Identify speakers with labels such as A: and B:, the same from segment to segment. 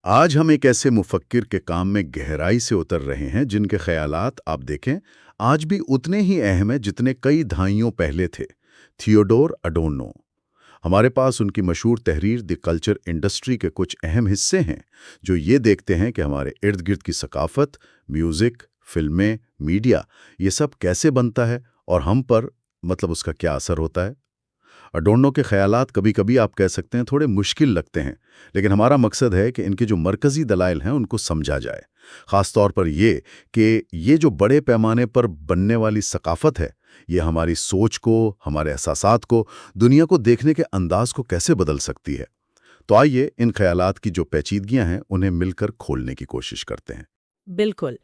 A: آج ہم ایک ایسے مفکر کے کام میں گہرائی سے اتر رہے ہیں جن کے خیالات آپ دیکھیں آج بھی اتنے ہی اہم ہیں جتنے کئی دہائیوں پہلے تھے۔ تھیوڈور اڈورنو۔ ہمارے پاس ان کی مشہور تحریر دی کلچر انڈسٹری کے کچھ اہم حصے ہیں جو یہ دیکھتے ہیں کہ ہمارے ارد گرد کی ثقافت، میوزک، فلمیں، میڈیا، یہ سب کیسے بنتا ہے اور ہم پر اس کا کیا اثر ہوتا ہے۔ اڈورنو کے خیالات کبھی کبھی آپ کہہ سکتے ہیں تھوڑے مشکل لگتے ہیں، لیکن ہمارا مقصد ہے کہ ان کے جو مرکزی دلائل ہیں ان کو سمجھا جائے، خاص طور پر یہ کہ یہ جو بڑے پیمانے پر بننے والی ثقافت ہے یہ ہماری سوچ کو، ہمارے احساسات کو، دنیا کو دیکھنے کے انداز کو کیسے بدل سکتی ہے۔ تو آئیے ان خیالات کی جو پیچیدگیاں ہیں انہیں مل کر کھولنے کی کوشش کرتے ہیں۔
B: بالکل۔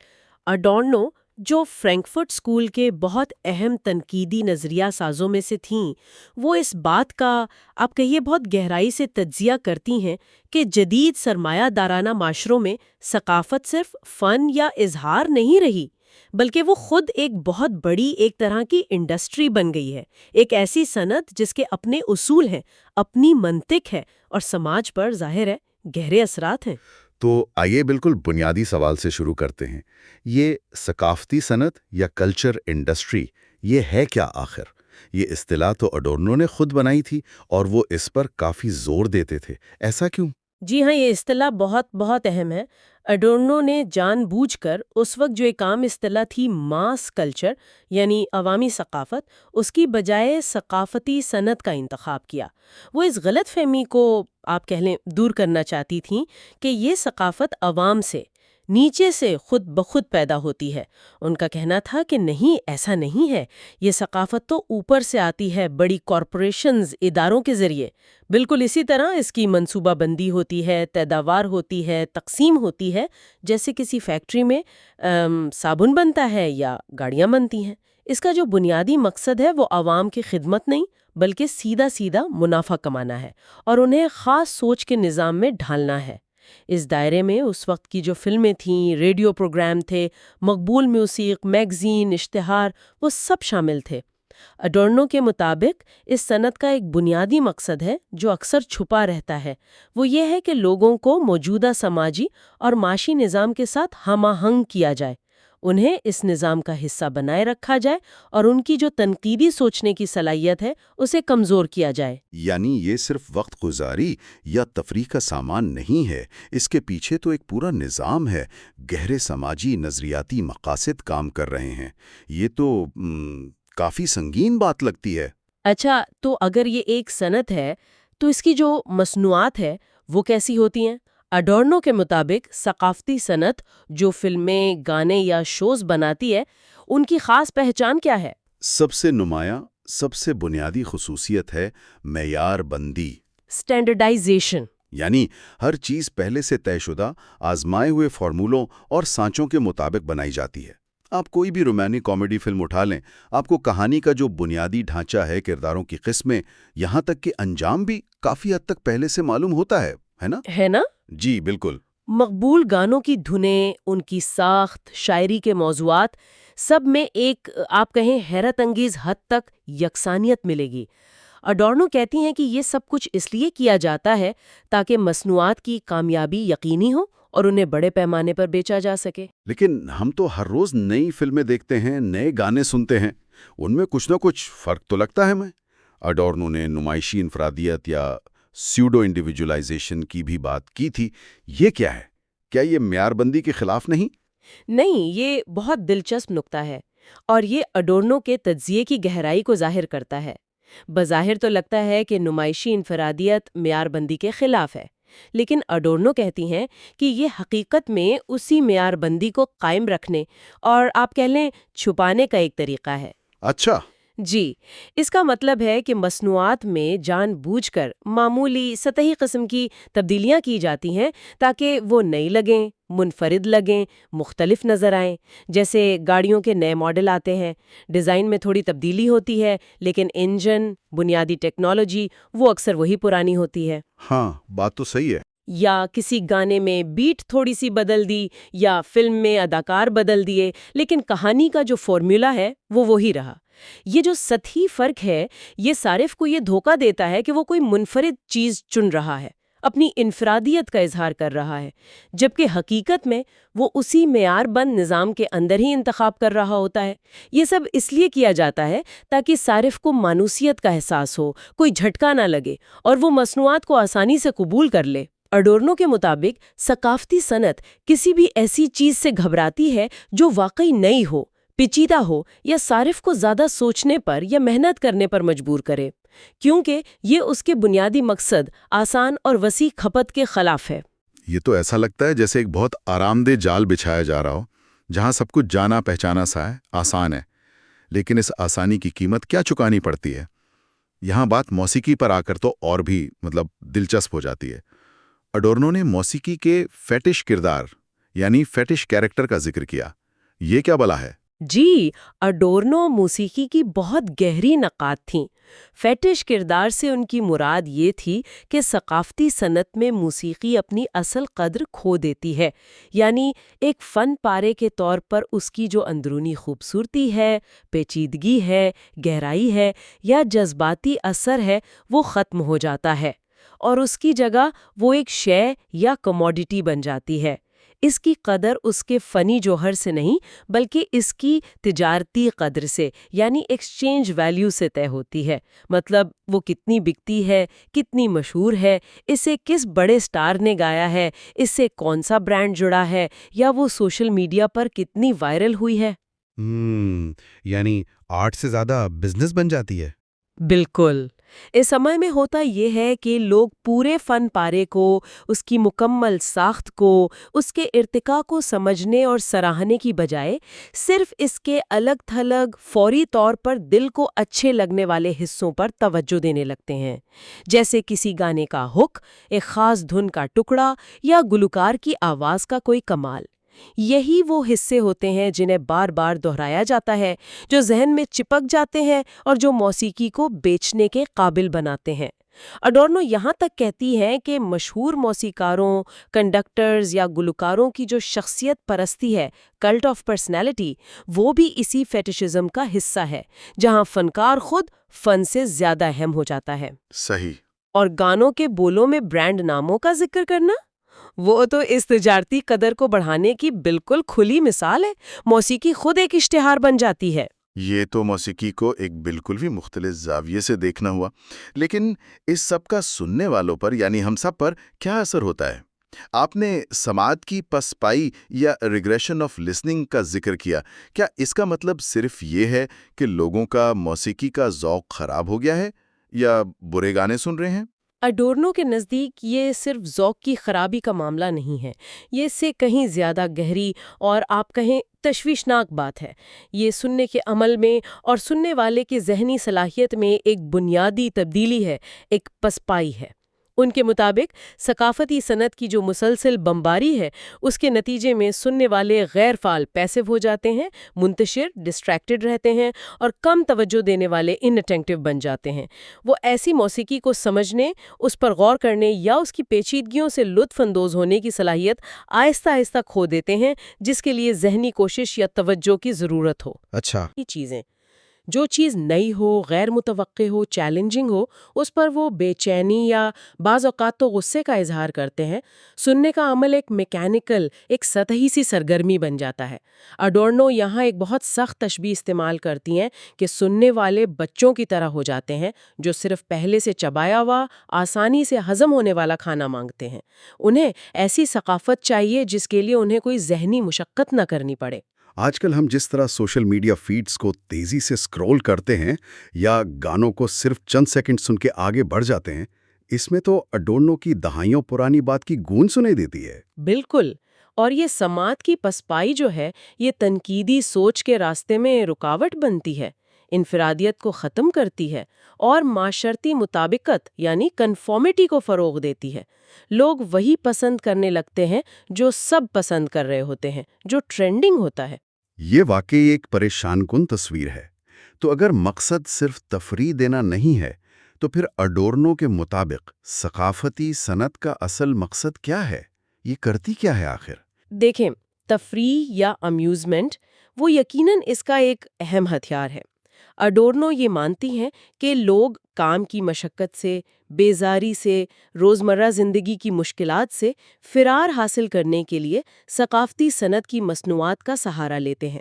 B: اڈورنو جو فرینکفرٹ اسکول کے بہت اہم تنقیدی نظریہ سازوں میں سے تھیں، وہ اس بات کا آپ کہیے بہت گہرائی سے تجزیہ کرتی ہیں کہ جدید سرمایہ دارانہ معاشروں میں ثقافت صرف فن یا اظہار نہیں رہی، بلکہ وہ خود ایک بہت بڑی ایک طرح کی انڈسٹری بن گئی ہے، ایک ایسی صنعت جس کے اپنے اصول ہیں، اپنی منطق ہے اور سماج پر ظاہر ہے گہرے اثرات ہیں۔
A: تو آئیے بالکل بنیادی سوال سے شروع کرتے ہیں۔ یہ ثقافتی صنعت یا کلچر انڈسٹری یہ ہے کیا آخر؟ یہ اصطلاح تو اڈورنو نے خود بنائی تھی اور وہ اس پر کافی زور دیتے تھے، ایسا کیوں؟
B: جی ہاں، یہ اصطلاح بہت بہت اہم ہے۔ اڈورنو نے جان بوجھ کر اس وقت جو ایک عام اصطلاح تھی ماس کلچر یعنی عوامی ثقافت، اس کی بجائے ثقافتی صنعت کا انتخاب کیا۔ وہ اس غلط فہمی کو آپ کہہ لیں دور کرنا چاہتی تھیں کہ یہ ثقافت عوام سے نیچے سے خود بخود پیدا ہوتی ہے۔ ان کا کہنا تھا کہ نہیں، ایسا نہیں ہے، یہ ثقافت تو اوپر سے آتی ہے، بڑی کارپوریشنز، اداروں کے ذریعے۔ بالکل اسی طرح اس کی منصوبہ بندی ہوتی ہے، پیداوار ہوتی ہے، تقسیم ہوتی ہے، جیسے کسی فیکٹری میں صابن بنتا ہے یا گاڑیاں بنتی ہیں۔ اس کا جو بنیادی مقصد ہے وہ عوام کی خدمت نہیں بلکہ سیدھا سیدھا منافع کمانا ہے اور انہیں خاص سوچ کے نظام میں ڈھالنا ہے۔ اس دائرے میں اس وقت کی جو فلمیں تھیں، ریڈیو پروگرام تھے، مقبول موسیقی، میگزین، اشتہار، وہ سب شامل تھے۔ اڈورنو کے مطابق اس صنعت کا ایک بنیادی مقصد ہے جو اکثر چھپا رہتا ہے، وہ یہ ہے کہ لوگوں کو موجودہ سماجی اور معاشی نظام کے ساتھ ہم آہنگ کیا جائے، انہیں اس نظام کا حصہ بنائے رکھا جائے اور ان کی جو تنقیدی سوچنے کی صلاحیت ہے اسے کمزور کیا جائے۔
A: یعنی یہ صرف وقت گزاری یا تفریح کا سامان نہیں ہے، اس کے پیچھے تو ایک پورا نظام ہے، گہرے سماجی نظریاتی مقاصد کام کر رہے ہیں۔ یہ تو کافی سنگین بات لگتی ہے۔
B: اچھا، تو اگر یہ ایک صنعت ہے تو اس کی جو مصنوعات ہے وہ کیسی ہوتی ہیں؟ اڈورنو کے مطابق ثقافتی صنعت جو فلمیں، گانے یا شوز بناتی ہے، ان کی خاص پہچان کیا ہے؟
A: سب سے نمایاں، سب سے بنیادی خصوصیت ہے معیار بندی۔
B: اسٹینڈرڈائزیشن۔
A: یعنی ہر چیز پہلے سے طے شدہ، آزمائے ہوئے فارمولوں اور سانچوں کے مطابق بنائی جاتی ہے۔ آپ کوئی بھی رومانٹک کامیڈی فلم اٹھا لیں، آپ کو کہانی کا جو بنیادی ڈھانچہ ہے، کرداروں کی قسمیں، یہاں تک کہ انجام بھی کافی حد تک پہلے سے معلوم ہوتا ہے نا؟
B: ہے نا؟
A: جی بالکل۔
B: مقبول گانوں کی دھنیں، ان کی ساخت، شاعری کے موضوعات، سب میں ایک آپ کہیں حیرت انگیز حد تک یکسانیت ملے گی۔ اڈورنو کہتی ہیں کہ یہ سب کچھ اس لیے کیا جاتا ہے تاکہ مصنوعات کی کامیابی یقینی ہو اور انہیں بڑے پیمانے پر بیچا جا سکے۔
A: لیکن ہم تو ہر روز نئی فلمیں دیکھتے ہیں، نئے گانے سنتے ہیں، ان میں کچھ نہ کچھ فرق تو لگتا ہے ہمیں۔ اڈورنو نے نمائشی انفرادیت یا سیوڈو انڈیویجولائزیشن کی بھی بات کی تھی، یہ کیا ہے؟ کیا یہ معیار بندی کے خلاف نہیں؟
B: نہیں، یہ بہت دلچسپ نکتہ ہے اور یہ اڈورنو کے تجزیے کی گہرائی کو ظاہر کرتا ہے۔ بظاہر تو لگتا ہے کہ نمائشی انفرادیت معیار بندی کے خلاف ہے، لیکن اڈورنو کہتی ہیں کہ یہ حقیقت میں اسی معیار بندی کو قائم رکھنے اور آپ کہہ لیں چھپانے کا ایک طریقہ ہے۔
A: اچھا۔
B: جی، اس کا مطلب ہے کہ مصنوعات میں جان بوجھ کر معمولی سطحی قسم کی تبدیلیاں کی جاتی ہیں تاکہ وہ نئی لگیں، منفرد لگیں، مختلف نظر آئیں۔ جیسے گاڑیوں کے نئے ماڈل آتے ہیں، ڈیزائن میں تھوڑی تبدیلی ہوتی ہے لیکن انجن، بنیادی ٹیکنالوجی وہ اکثر وہی پرانی ہوتی ہے۔
A: ہاں، بات تو صحیح ہے۔
B: یا کسی گانے میں بیٹ تھوڑی سی بدل دی یا فلم میں اداکار بدل دیے، لیکن کہانی کا جو فارمولا ہے وہ وہی رہا۔ یہ جو سطحی فرق ہے یہ صارف کو یہ دھوکہ دیتا ہے کہ وہ کوئی منفرد چیز چن رہا ہے، اپنی انفرادیت کا اظہار کر رہا ہے، جبکہ حقیقت میں وہ اسی معیار بند نظام کے اندر ہی انتخاب کر رہا ہوتا ہے۔ یہ سب اس لیے کیا جاتا ہے تاکہ صارف کو مانوسیت کا احساس ہو، کوئی جھٹکا نہ لگے اور وہ مصنوعات کو آسانی سے قبول کر لے۔ اڈورنو کے مطابق ثقافتی صنعت کسی بھی ایسی چیز سے گھبراتی ہے جو واقعی نئی ہو، پیچیدہ ہو یا صارف کو زیادہ سوچنے پر یا محنت کرنے پر مجبور کرے، کیونکہ یہ اس کے بنیادی مقصد آسان اور وسیع کھپت کے خلاف ہے۔
A: یہ تو ایسا لگتا ہے جیسے ایک بہت آرام دہ جال بچھایا جا رہا ہو، جہاں سب کچھ جانا پہچانا سا ہے، آسان ہے۔ لیکن اس آسانی کی قیمت کیا چکانی پڑتی ہے؟ یہاں بات موسیقی پر آ کر تو اور بھی دلچسپ ہو جاتی ہے۔ اڈورنو نے موسیقی کے فیٹش کردار یعنی فیٹش کیریکٹر کا ذکر کیا۔ یہ کیا بلا ہے؟
B: جی، اڈورنو موسیقی کی بہت گہری نقاد تھیں۔ فیٹش کردار سے ان کی مراد یہ تھی کہ ثقافتی صنعت میں موسیقی اپنی اصل قدر کھو دیتی ہے، یعنی ایک فن پارے کے طور پر اس کی جو اندرونی خوبصورتی ہے، پیچیدگی ہے، گہرائی ہے یا جذباتی اثر ہے وہ ختم ہو جاتا ہے، اور اس کی جگہ وہ ایک شے یا کموڈٹی بن جاتی ہے۔ اس کی قدر اس کے فنی جوہر سے نہیں بلکہ اس کی تجارتی قدر سے یعنی ایکسچینج ویلیو سے طے ہوتی ہے۔ مطلب وہ کتنی بکتی ہے، کتنی مشہور ہے، اسے کس بڑے سٹار نے گایا ہے، اس سے کون سا برانڈ جڑا ہے، یا وہ سوشل میڈیا پر کتنی وائرل ہوئی ہے۔
C: یعنی آرٹ سے زیادہ بزنس بن جاتی ہے۔
B: بالکل۔ اس سمے میں ہوتا یہ ہے کہ لوگ پورے فن پارے کو، اس کی مکمل ساخت کو، اس کے ارتقاء کو سمجھنے اور سراہنے کی بجائے صرف اس کے الگ تھلگ فوری طور پر دل کو اچھے لگنے والے حصوں پر توجہ دینے لگتے ہیں، جیسے کسی گانے کا ہک، ایک خاص دھن کا ٹکڑا یا گلوکار کی آواز کا کوئی کمال۔ یہی وہ حصے ہوتے ہیں جنہیں بار بار دہرایا جاتا ہے، جو ذہن میں چپک جاتے ہیں اور جو موسیقی کو بیچنے کے قابل بناتے ہیں۔ اڈورنو یہاں تک کہتی ہیں کہ مشہور موسیقاروں، کنڈکٹرز یا گلوکاروں کی جو شخصیت پرستی ہے، کلٹ آف پرسنالٹی، وہ بھی اسی فیٹیشزم کا حصہ ہے، جہاں فنکار خود فن سے زیادہ اہم ہو جاتا ہے۔
A: صحیح۔
B: اور گانوں کے بولوں میں برانڈ ناموں کا ذکر کرنا، وہ تو اس تجارتی قدر کو بڑھانے کی بالکل کھلی مثال ہے۔ موسیقی خود ایک اشتہار بن جاتی ہے۔
A: یہ تو موسیقی کو ایک بالکل بھی مختلف زاویے سے دیکھنا ہوا، لیکن اس سب کا سننے والوں پر یعنی ہم سب پر کیا اثر ہوتا ہے؟ آپ نے سماعت کی پسپائی یا ریگریشن آف لسننگ کا ذکر کیا۔ کیا اس کا مطلب صرف یہ ہے کہ لوگوں کا موسیقی کا ذوق خراب ہو گیا ہے یا برے گانے سن رہے ہیں؟
B: اڈورنو کے نزدیک یہ صرف ذوق کی خرابی کا معاملہ نہیں ہے، یہ اس سے کہیں زیادہ گہری اور آپ کہیں تشویشناک بات ہے۔ یہ سننے کے عمل میں اور سننے والے کی ذہنی صلاحیت میں ایک بنیادی تبدیلی ہے، ایک پسپائی ہے۔ ان کے مطابق ثقافتی صنعت کی جو مسلسل بمباری ہے، اس کے نتیجے میں سننے والے غیر فعال پیسو ہو جاتے ہیں، منتشر ڈسٹریکٹڈ رہتے ہیں اور کم توجہ دینے والے ان اٹینٹیو بن جاتے ہیں۔ وہ ایسی موسیقی کو سمجھنے، اس پر غور کرنے یا اس کی پیچیدگیوں سے لطف اندوز ہونے کی صلاحیت آہستہ آہستہ کھو دیتے ہیں، جس کے لیے ذہنی کوشش یا توجہ کی ضرورت ہو۔
C: اچھا،
B: یہ چیزیں جو چیز نئی ہو، غیر متوقع ہو، چیلنجنگ ہو، اس پر وہ بے چینی یا بعض اوقات تو غصے کا اظہار کرتے ہیں۔ سننے کا عمل ایک میکینیکل، ایک سطحی سی سرگرمی بن جاتا ہے۔ اڈورنو یہاں ایک بہت سخت تشبیہ استعمال کرتی ہیں کہ سننے والے بچوں کی طرح ہو جاتے ہیں، جو صرف پہلے سے چبایا ہوا، آسانی سے ہضم ہونے والا کھانا مانگتے ہیں۔ انہیں ایسی ثقافت چاہیے جس کے لیے انہیں کوئی ذہنی مشقت نہ کرنی پڑے۔
A: آج کل ہم جس طرح سوشل میڈیا فیڈز کو تیزی سے سکرول کرتے ہیں یا گانوں کو صرف چند سیکنڈ سن کے آگے بڑھ جاتے ہیں، اس میں تو اڈورنو کی دہائیوں پرانی بات کی گونج سنائی دیتی ہے۔
B: بالکل، اور یہ سماعت کی پسپائی جو ہے، یہ تنقیدی سوچ کے راستے میں رکاوٹ بنتی ہے، انفرادیت کو ختم کرتی ہے اور معاشرتی مطابقت یعنی کنفارمیٹی کو فروغ دیتی ہے۔ لوگ وہی پسند کرنے لگتے ہیں جو سب پسند کر رہے ہوتے ہیں، جو ٹرینڈنگ ہوتا ہے۔
A: یہ واقعی ایک پریشان کن تصویر ہے۔ تو اگر مقصد صرف تفریح دینا نہیں ہے، تو پھر اڈورنو کے مطابق ثقافتی صنعت کا اصل مقصد کیا ہے؟ یہ کرتی کیا ہے آخر؟
B: دیکھیں، تفریح یا امیوزمنٹ وہ یقیناً اس کا ایک اہم ہتھیار ہے۔ اڈورنو یہ مانتی ہیں کہ لوگ کام کی مشقت سے، بیزاری سے، روزمرہ زندگی کی مشکلات سے فرار حاصل کرنے کے لیے ثقافتی صنعت کی مصنوعات کا سہارا لیتے ہیں۔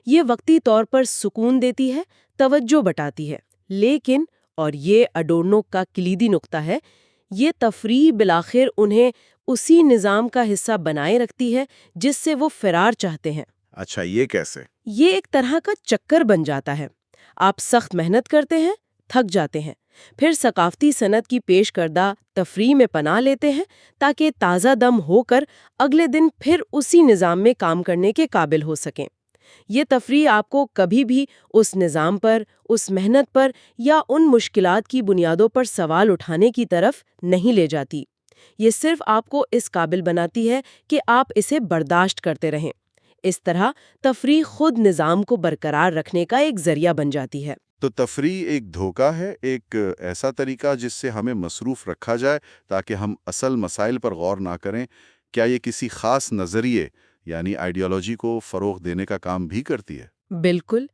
B: یہ وقتی طور پر سکون دیتی ہے، توجہ بٹاتی ہے، لیکن، اور یہ اڈورنو کا کلیدی نقطہ ہے، یہ تفریح بالآخر انہیں اسی نظام کا حصہ بنائے رکھتی ہے جس سے وہ فرار چاہتے ہیں۔
A: اچھا، یہ کیسے؟
B: یہ ایک طرح کا چکر بن جاتا ہے۔ آپ سخت محنت کرتے ہیں، تھک جاتے ہیں، پھر ثقافتی صنعت کی پیش کردہ تفریح میں پناہ لیتے ہیں تاکہ تازہ دم ہو کر اگلے دن پھر اسی نظام میں کام کرنے کے قابل ہو سکیں۔ یہ تفریح آپ کو کبھی بھی اس نظام پر، اس محنت پر یا ان مشکلات کی بنیادوں پر سوال اٹھانے کی طرف نہیں لے جاتی۔ یہ صرف آپ کو اس قابل بناتی ہے کہ آپ اسے برداشت کرتے رہیں۔ اس طرح تفریح خود نظام کو برقرار رکھنے کا ایک ذریعہ بن جاتی ہے۔
A: تو تفریح ایک دھوکہ ہے، ایک ایسا طریقہ جس سے ہمیں مصروف رکھا جائے تاکہ ہم اصل مسائل پر غور نہ کریں۔ کیا یہ کسی خاص نظریے یعنی آئیڈیالوجی کو فروغ دینے کا کام بھی کرتی ہے؟
B: بالکل۔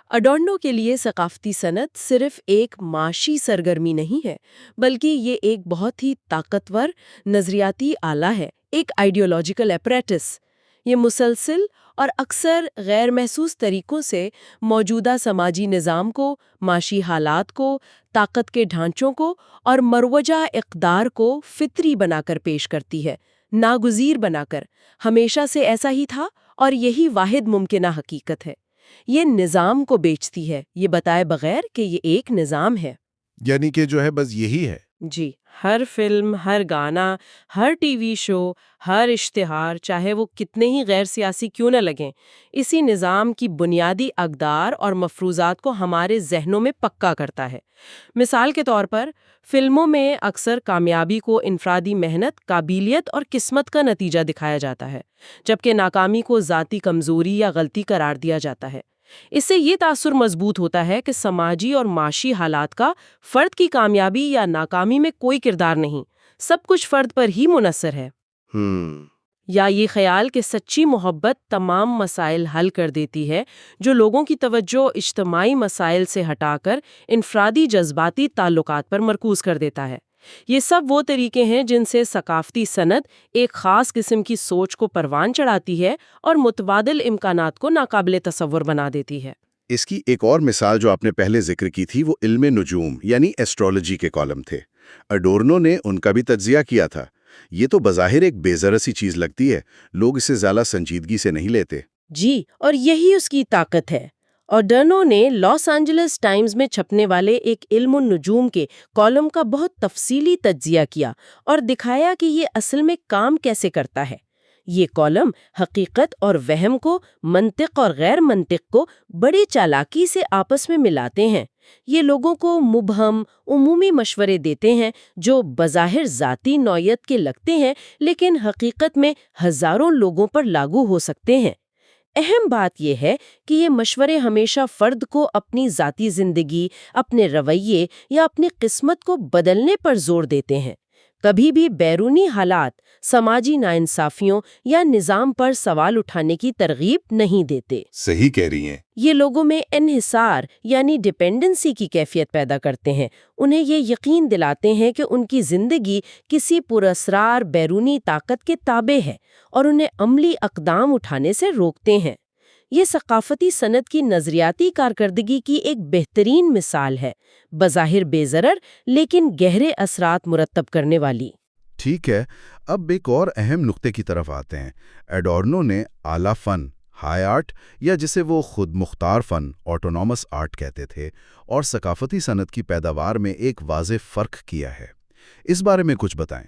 B: اڈورنو کے لیے ثقافتی صنعت صرف ایک معاشی سرگرمی نہیں ہے، بلکہ یہ ایک بہت ہی طاقتور نظریاتی آلہ ہے، ایک آئیڈیولوجیکل ایپریٹس۔ یہ مسلسل اور اکثر غیر محسوس طریقوں سے موجودہ سماجی نظام کو، معاشی حالات کو، طاقت کے ڈھانچوں کو اور مروجہ اقدار کو فطری بنا کر پیش کرتی ہے، ناگزیر بنا کر۔ ہمیشہ سے ایسا ہی تھا اور یہی واحد ممکنہ حقیقت ہے۔ یہ نظام کو بیچتی ہے، یہ بتائے بغیر کہ یہ ایک نظام ہے۔
C: یعنی کہ جو ہے بس یہی ہے۔
B: جی، ہر فلم، ہر گانا، ہر ٹی وی شو، ہر اشتہار، چاہے وہ کتنے ہی غیر سیاسی کیوں نہ لگیں، اسی نظام کی بنیادی اقدار اور مفروضات کو ہمارے ذہنوں میں پکا کرتا ہے۔ مثال کے طور پر، فلموں میں اکثر کامیابی کو انفرادی محنت، قابلیت اور قسمت کا نتیجہ دکھایا جاتا ہے، جبکہ ناکامی کو ذاتی کمزوری یا غلطی قرار دیا جاتا ہے۔ اس سے یہ تاثر مضبوط ہوتا ہے کہ سماجی اور معاشی حالات کا فرد کی کامیابی یا ناکامی میں کوئی کردار نہیں، سب کچھ فرد پر ہی منحصر ہے۔ یا یہ خیال کہ سچی محبت تمام مسائل حل کر دیتی ہے، جو لوگوں کی توجہ اجتماعی مسائل سے ہٹا کر انفرادی جذباتی تعلقات پر مرکوز کر دیتا ہے۔ یہ سب وہ طریقے ہیں جن سے ثقافتی صنعت ایک خاص قسم کی سوچ کو پروان چڑھاتی ہے اور متبادل امکانات کو ناقابل تصور بنا دیتی ہے۔
A: اس کی ایک اور مثال جو آپ نے پہلے ذکر کی تھی وہ علم نجوم یعنی ایسٹرولوجی کے کالم تھے۔ اڈورنو نے ان کا بھی تجزیہ کیا تھا۔ یہ تو بظاہر ایک بے ضرر سی چیز لگتی ہے، لوگ اسے زیادہ سنجیدگی سے نہیں لیتے۔
B: جی، اور یہی اس کی طاقت ہے۔ اڈورنو نے لاس اینجلس ٹائمز میں چھپنے والے ایک علم النجوم کے کالم کا بہت تفصیلی تجزیہ کیا اور دکھایا کہ یہ اصل میں کام کیسے کرتا ہے۔ یہ کالم حقیقت اور وہم کو، منطق اور غیر منطق کو بڑی چالاکی سے آپس میں ملاتے ہیں۔ یہ لوگوں کو مبہم، عمومی مشورے دیتے ہیں جو بظاہر ذاتی نوعیت کے لگتے ہیں، لیکن حقیقت میں ہزاروں لوگوں پر لاگو ہو سکتے ہیں۔ اہم بات یہ ہے کہ یہ مشورے ہمیشہ فرد کو اپنی ذاتی زندگی، اپنے رویے یا اپنی قسمت کو بدلنے پر زور دیتے ہیں، کبھی بھی بیرونی حالات، سماجی ناانصافیوں یا نظام پر سوال اٹھانے کی ترغیب نہیں دیتے۔
A: صحیح کہہ رہی ہیں۔
B: یہ لوگوں میں انحصار یعنی ڈیپینڈنسی کی کیفیت پیدا کرتے ہیں۔ انہیں یہ یقین دلاتے ہیں کہ ان کی زندگی کسی پراسرار بیرونی طاقت کے تابع ہے اور انہیں عملی اقدام اٹھانے سے روکتے ہیں۔ یہ ثقافتی صنعت کی نظریاتی کارکردگی کی ایک بہترین مثال ہے، بظاہر بے ضرر لیکن گہرے اثرات مرتب کرنے والی۔
A: ٹھیک ہے، اب ایک اور اہم نقطے کی طرف آتے ہیں۔ ایڈورنو نے اعلیٰ فن، ہائی آرٹ، یا جسے وہ خود مختار فن، آٹونومس آرٹ کہتے تھے، اور ثقافتی صنعت کی پیداوار میں ایک واضح فرق کیا ہے۔ اس بارے میں کچھ بتائیں۔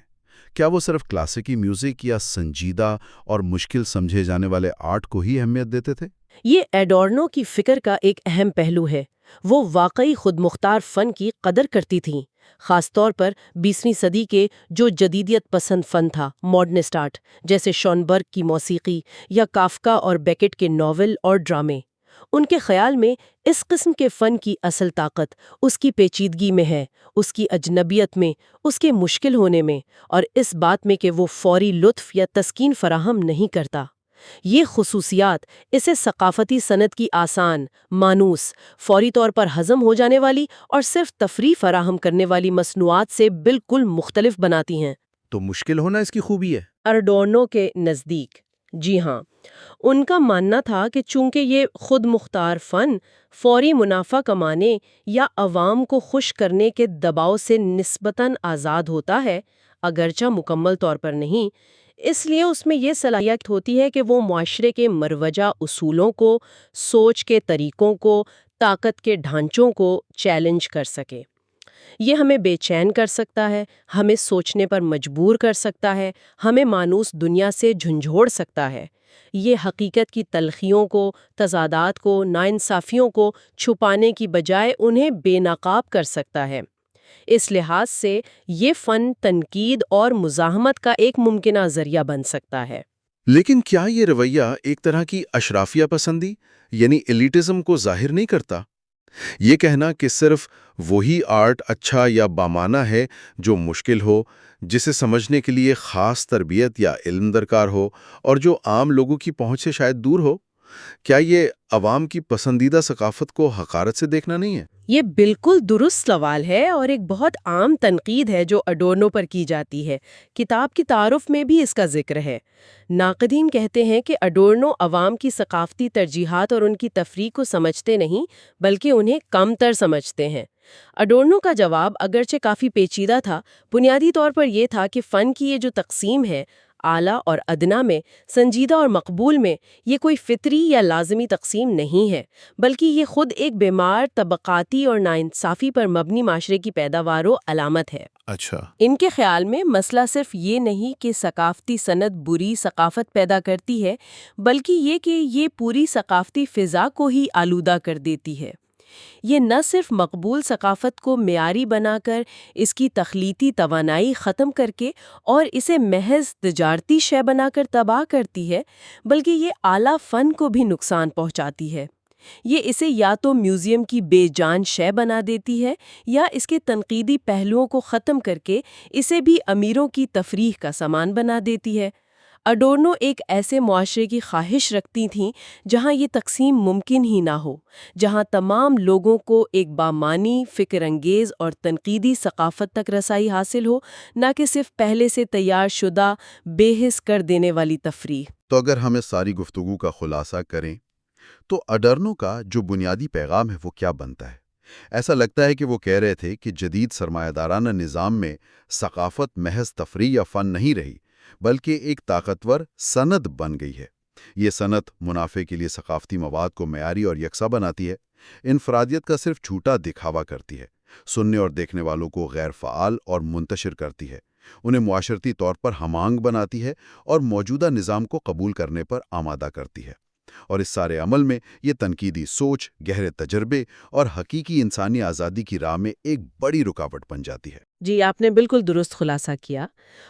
A: کیا وہ صرف کلاسیکی میوزک یا سنجیدہ اور مشکل سمجھے جانے والے آرٹ کو ہی اہمیت دیتے تھے؟
B: یہ ایڈورنو کی فکر کا ایک اہم پہلو ہے۔ وہ واقعی خود مختار فن کی قدر کرتی تھیں، خاص طور پر 20ویں صدی کے جو جدیدیت پسند فن تھا، ماڈرنسٹ آرٹ، جیسے شونبرگ کی موسیقی یا کافکا اور بیکٹ کے ناول اور ڈرامے۔ ان کے خیال میں اس قسم کے فن کی اصل طاقت اس کی پیچیدگی میں ہے، اس کی اجنبیت میں، اس کے مشکل ہونے میں، اور اس بات میں کہ وہ فوری لطف یا تسکین فراہم نہیں کرتا۔ یہ خصوصیات اسے ثقافتی صنعت کی آسان، مانوس، فوری طور پر ہضم ہو جانے والی اور صرف تفریح فراہم کرنے والی مصنوعات سے بالکل مختلف بناتی ہیں۔
C: تو مشکل ہونا اس کی خوبی ہے؟
B: اڈورنو کے نزدیک جی ہاں، ان کا ماننا تھا کہ چونکہ یہ خود مختار فن فوری منافع کمانے یا عوام کو خوش کرنے کے دباؤ سے نسبتاً آزاد ہوتا ہے، اگرچہ مکمل طور پر نہیں، اس لیے اس میں یہ صلاحیت ہوتی ہے کہ وہ معاشرے کے مروجہ اصولوں کو، سوچ کے طریقوں کو، طاقت کے ڈھانچوں کو چیلنج کر سکے۔ یہ ہمیں بے چین کر سکتا ہے، ہمیں سوچنے پر مجبور کر سکتا ہے، ہمیں مانوس دنیا سے جھنجھوڑ سکتا ہے۔ یہ حقیقت کی تلخیوں کو، تضادات کو، ناانصافیوں کو چھپانے کی بجائے انہیں بے نقاب کر سکتا ہے۔ اس لحاظ سے یہ فن تنقید اور مزاحمت کا ایک ممکنہ ذریعہ بن سکتا ہے۔
D: لیکن کیا یہ رویہ ایک طرح کی اشرافیہ پسندی یعنی ایلیٹزم کو ظاہر نہیں کرتا؟ یہ کہنا کہ صرف وہی آرٹ اچھا یا بامانہ ہے جو مشکل ہو، جسے سمجھنے کے لیے خاص تربیت یا علم درکار ہو اور جو عام لوگوں کی پہنچ سے شاید دور ہو، کیا یہ عوام کی پسندیدہ ثقافت کو حقارت سے دیکھنا نہیں ہے؟
B: یہ بالکل درست سوال ہے اور ایک بہت عام تنقید ہے جو اڈورنو پر کی جاتی ہے۔ کتاب کی تعارف میں بھی اس کا ذکر ہے۔ ناقدین کہتے ہیں کہ اڈورنو عوام کی ثقافتی ترجیحات اور ان کی تفریح کو سمجھتے نہیں بلکہ انہیں کم تر سمجھتے ہیں۔ اڈورنو کا جواب اگرچہ کافی پیچیدہ تھا، بنیادی طور پر یہ تھا کہ فن کی یہ جو تقسیم ہے، اعلیٰ اور ادنا میں، سنجیدہ اور مقبول میں، یہ کوئی فطری یا لازمی تقسیم نہیں ہے، بلکہ یہ خود ایک بیمار، طبقاتی اور ناانصافی پر مبنی معاشرے کی پیداوار و علامت ہے۔
D: اچھا،
B: ان کے خیال میں مسئلہ صرف یہ نہیں کہ ثقافتی صنعت بری ثقافت پیدا کرتی ہے، بلکہ یہ کہ یہ پوری ثقافتی فضا کو ہی آلودہ کر دیتی ہے۔ یہ نہ صرف مقبول ثقافت کو معیاری بنا کر اس کی تخلیقی توانائی ختم کر کے اور اسے محض تجارتی شے بنا کر تباہ کرتی ہے، بلکہ یہ اعلیٰ فن کو بھی نقصان پہنچاتی ہے۔ یہ اسے یا تو میوزیم کی بے جان شے بنا دیتی ہے یا اس کے تنقیدی پہلوؤں کو ختم کر کے اسے بھی امیروں کی تفریح کا سامان بنا دیتی ہے۔ اڈورنو ایک ایسے معاشرے کی خواہش رکھتی تھیں جہاں یہ تقسیم ممکن ہی نہ ہو، جہاں تمام لوگوں کو ایک بامانی، فکر انگیز اور تنقیدی ثقافت تک رسائی حاصل ہو، نہ کہ صرف پہلے سے تیار شدہ بے حس کر دینے والی تفریح۔
A: تو اگر ہم اس ساری گفتگو کا خلاصہ کریں تو اڈورنو کا جو بنیادی پیغام ہے وہ کیا بنتا ہے؟ ایسا لگتا ہے کہ وہ کہہ رہے تھے کہ جدید سرمایہ دارانہ نظام میں ثقافت محض تفریح یا فن نہیں رہی، بلکہ ایک طاقتور صنعت بن گئی ہے۔ یہ صنعت منافع کے لیے ثقافتی مواد کو معیاری اور یکساں بناتی ہے، انفرادیت کا صرف جھوٹا دکھاوا کرتی ہے، سننے اور دیکھنے والوں کو غیر فعال اور منتشر کرتی ہے، انہیں معاشرتی طور پر ہم آہنگ بناتی ہے اور موجودہ نظام کو قبول کرنے پر آمادہ کرتی ہے۔ اور اس سارے عمل میں یہ تنقیدی سوچ، گہرے تجربے اور حقیقی انسانی آزادی کی راہ میں ایک بڑی رکاوٹ بن جاتی ہے۔
B: جی، آپ نے بالکل درست خلاصہ کیا۔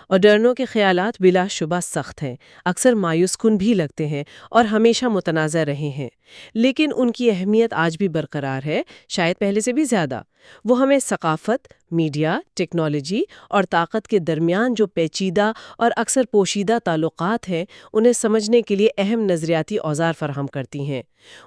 B: اڈورنو کے خیالات بلا شبہ سخت ہیں، اکثر مایوس کن بھی لگتے ہیں اور ہمیشہ متنازع رہے ہیں، لیکن ان کی اہمیت آج بھی برقرار ہے، شاید پہلے سے بھی زیادہ۔ وہ ہمیں ثقافت، میڈیا، ٹیکنالوجی اور طاقت کے درمیان جو پیچیدہ اور اکثر پوشیدہ تعلقات ہیں، انہیں سمجھنے کے لیے اہم نظریاتی اوزار فراہم کرتی ہیں۔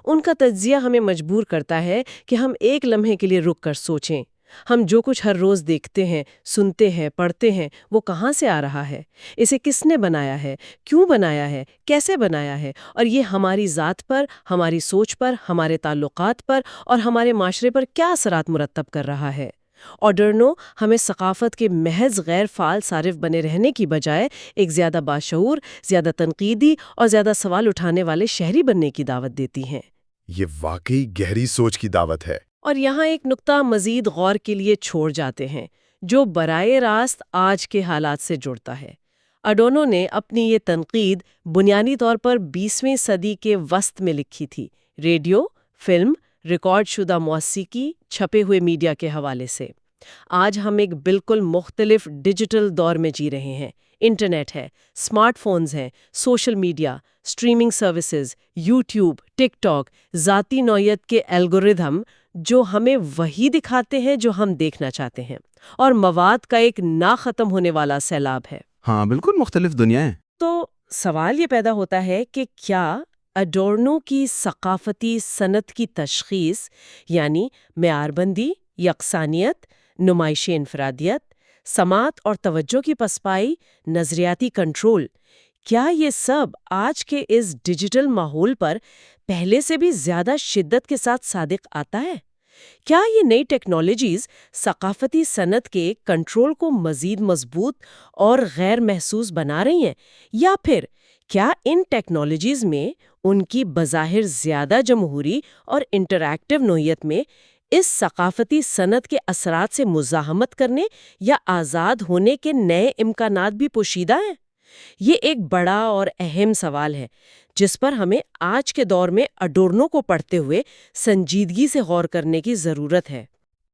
B: ان کا تجزیہ ہمیں مجبور کرتا ہے کہ ہم ایک لمحے کے لیے رک کر سوچیں، ہم جو کچھ ہر روز دیکھتے ہیں، سنتے ہیں، پڑھتے ہیں، وہ کہاں سے آ رہا ہے؟ اسے کس نے بنایا ہے؟ کیوں بنایا ہے؟ کیسے بنایا ہے؟ اور یہ ہماری ذات پر، ہماری سوچ پر، ہمارے تعلقات پر اور ہمارے معاشرے پر کیا اثرات مرتب کر رہا ہے؟ اڈورنو ہمیں ثقافت کے محض غیر فعال صارف بنے رہنے کی بجائے ایک زیادہ باشعور، زیادہ تنقیدی اور زیادہ سوال اٹھانے والے شہری بننے کی دعوت دیتی ہیں۔
A: یہ واقعی گہری سوچ کی دعوت ہے۔
B: اور یہاں ایک نقطہ مزید غور کے لیے چھوڑ جاتے ہیں جو براہ راست آج کے حالات سے جڑتا ہے۔ اڈورنو نے اپنی یہ تنقید بنیادی طور پر 20ویں صدی کے وسط میں لکھی تھی، ریڈیو، فلم، ریکارڈ شدہ موسیقی، چھپے ہوئے میڈیا کے حوالے سے۔ آج ہم ایک بالکل مختلف ڈیجیٹل دور میں جی رہے ہیں۔ انٹرنیٹ ہے، سمارٹ فونز ہیں، social media, streaming services, YouTube, TikTok, ذاتی نوعیت کے الگورتھم جو ہمیں وہی دکھاتے ہیں جو ہم دیکھنا چاہتے ہیں، اور مواد کا ایک نہ ختم ہونے والا سیلاب ہے۔
C: ہاں، بالکل مختلف دنیا ہے۔
B: تو سوال یہ پیدا ہوتا ہے کہ کیا اڈورنو کی ثقافتی صنعت کی تشخیص، یعنی معیار بندی، یکسانیت، نمائشی انفرادیت، سماعت اور توجہ کی پسپائی، نظریاتی کنٹرول، کیا یہ سب آج کے اس ڈیجیٹل ماحول پر پہلے سے بھی زیادہ شدت کے ساتھ صادق آتا ہے؟ کیا یہ نئی ٹیکنالوجیز ثقافتی صنعت کے کنٹرول کو مزید مضبوط اور غیر محسوس بنا رہی ہیں، یا پھر کیا ان ٹیکنالوجیز میں ان کی بظاہر زیادہ جمہوری اور انٹریکٹیو نوعیت میں اس ثقافتی صنعت کے اثرات سے مزاحمت کرنے یا آزاد ہونے کے نئے امکانات بھی پوشیدہ ہیں؟ یہ ایک بڑا اور اہم سوال ہے جس پر ہمیں آج کے دور میں اڈورنو کو پڑھتے ہوئے سنجیدگی سے غور کرنے کی ضرورت ہے۔